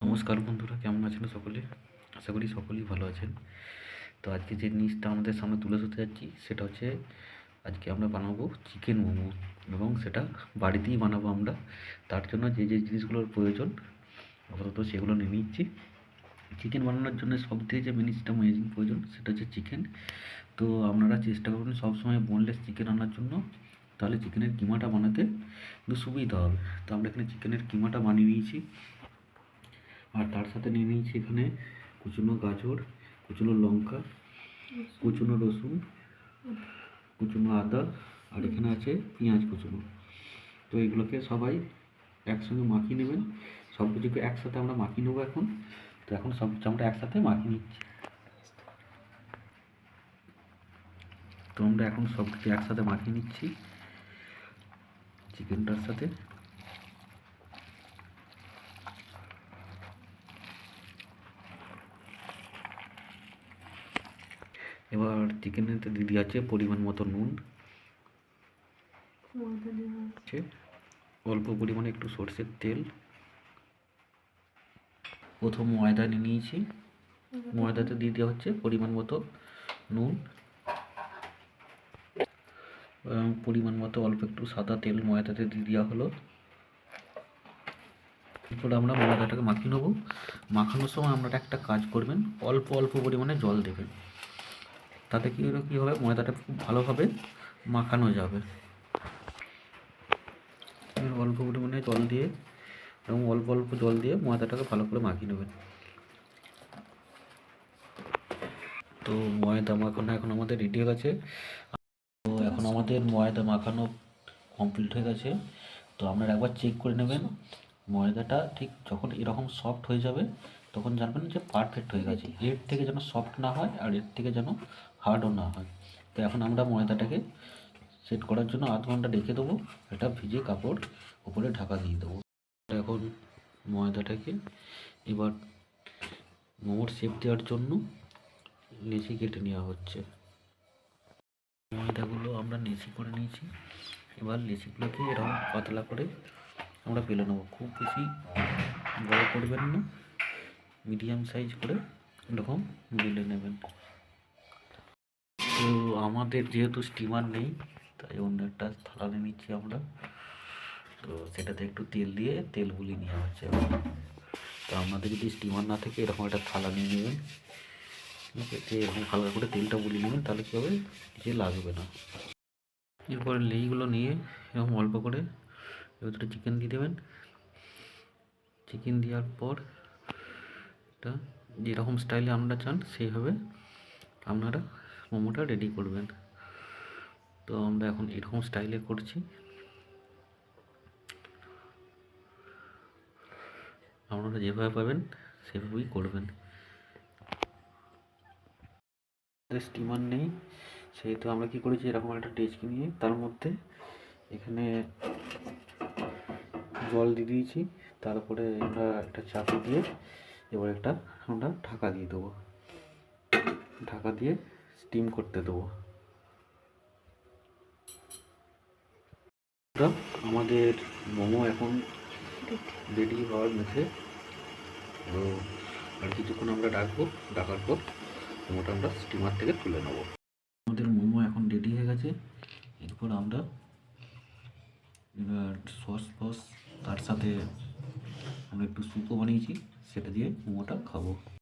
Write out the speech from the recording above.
নমস্কার বন্ধুরা, কেমন আছেন সকলে? আশা করি সকলেই ভালো আছেন। তো আজকে যে জিনিসটা আমাদের সামনে তুলে ধরতে যাচ্ছি সেটা হচ্ছে আজকে আমরা বানাবো চিকেন মোমো, এবং সেটা বাড়িতেই বানাবো আমরা। তার জন্য যে যে জিনিসগুলোর প্রয়োজন আপাতত সেগুলো নিয়ে নিচ্ছি। চিকেন বানানোর জন্য সবথেকে যে জিনিসটা মেন প্রয়োজন সেটা হচ্ছে চিকেন। তো আপনারা চেষ্টা করবেন সবসময় বোনলেস চিকেন আনার জন্য, তাহলে চিকেনের কিমাটা বানাতে কিন্তু সুবিধা হবে। তো আমরা এখানে চিকেনের কিমাটা বানিয়ে নিয়েছি, আর তার সাথে নিয়ে নিয়েছি এখানে কুচনো গাজর, কুচনো লঙ্কা, কুচনো রসুন, কুচনো আদা, আর এখানে আছে পেঁয়াজ কুচনো। তো এগুলোকে সবাই একসঙ্গে মাখিয়ে নেবেন। সব কিছুকে একসাথে আমরা মাখিয়ে নেবো এখন। তো এখন সব আমরা একসাথে মাখিয়ে নিচ্ছি। তো আমরা এখন সব কিছু একসাথে মাখিয়ে নিচ্ছি চিকেনটার সাথে। এবার চিকেনেতে দিদি আছে পরিমাণ মতো নুন, অল্প পরিমাণে একটু সর্ষের তেল। প্রথম ময়দা নিয়ে নিয়েছি, ময়দাতে দিয়ে দেওয়া হচ্ছে পরিমাণ মতো নুন, পরিমাণ মতো অল্প একটু সাদা তেল ময়দাতে দিয়ে দেওয়া হলো। এরপরে আমরা ময়দাটাকে মাখিয়ে নেবো। মাখানোর সময় আপনারা একটা কাজ করবেন, অল্প অল্প পরিমাণে জল দেবেন। তাতে কী হবে, ময়দাটা খুব ভালোভাবে মাখানো যাবে। অল্প পরিমাণে জল দিয়ে এবং অল্প অল্প জল দিয়ে ময়দাটাকে ভালো করে মাখিয়ে নেবেন। তো ময়দা মাখানো এখন আমাদের রেডি হয়ে গেছে। তো এখন আমাদের ময়দা মাখানো কমপ্লিট হয়ে গেছে। তো আপনারা একবার চেক করে নেবেন, ময়দাটা ঠিক যখন এরকম সফট হয়ে যাবে তখন জানবেন যে পারফেক্ট হয়ে গেছে। এর থেকে যেন সফট না হয় আর এর থেকে যেন হার্ডও না হয়। তো এখন আমরা ময়দাটাকে সেট করার জন্য আধ ঘন্টা রেখে দেবো। এটা ভিজে কাপড় উপরে ঢাকা দিয়ে দেবো। এখন ময়দাটাকে এবার মোমোর শেপ দেওয়ার জন্য লেচি কেটে নেওয়া হচ্ছে। ময়দাগুলো আমরা লেচি করে নিয়েছি। এবার লেচিগুলোকে এরকম পাতলা করে আমরা বেলে নেবো। খুব বেশি বড় করবেন না, মিডিয়াম সাইজ করে এরকম বেলে নেবেন। তো আমাদের যেহেতু স্টিমার নেই তাই অন্য একটা থালা নিয়ে নিচ্ছি আমরা। তো সেটাতে একটু তেল দিয়ে তেল বুলিয়ে নেওয়া হচ্ছে। তো আপনাদের যদি স্টিমার না থাকে এরকম একটা থালা নিয়ে নেবেন, এরকম হালকা করে তেলটা বুলিয়ে নেবেন, তাহলে কী হবে, কিছু লাগবে না। এরপরে লেইগুলো নিয়ে এরকম অল্প করে এর ভিতরে চিকেন দিয়ে দেবেন। চিকেন দেওয়ার পর এটা যেরকম স্টাইলে আপনারা চান সেইভাবে আপনারা মোমোটা রেডি করবেন। তো আমরা এখন এরকম স্টাইলে করছি, আপনারা যেভাবে পাবেন সেভাবেই করবেন। স্টিমার নেই সেহেতু আমরা কি করেছি, এরকম একটা ডেস্ক নিয়ে তার মধ্যে এখানে জল দিয়ে দিয়েছি। তারপরে আমরা একটা চাপি দিয়ে এবার একটা আমরা ঢাকা দিয়ে দেবো। ঢাকা দিয়ে স্টিম করতে দেবো। আমাদের মোমো এখন রেডি হওয়ার মুখে। তো আর কিছুক্ষণ আমরা ডাকার পর মোমোটা আমরা স্টিমার থেকে তুলে নেবো। আমাদের মোমো এখন রেডি হয়ে গেছে। এরপর আমরা সস ফস তার সাথে আমরা একটু স্যুপও বানিয়েছি, সেটা দিয়ে মোমোটা খাবো।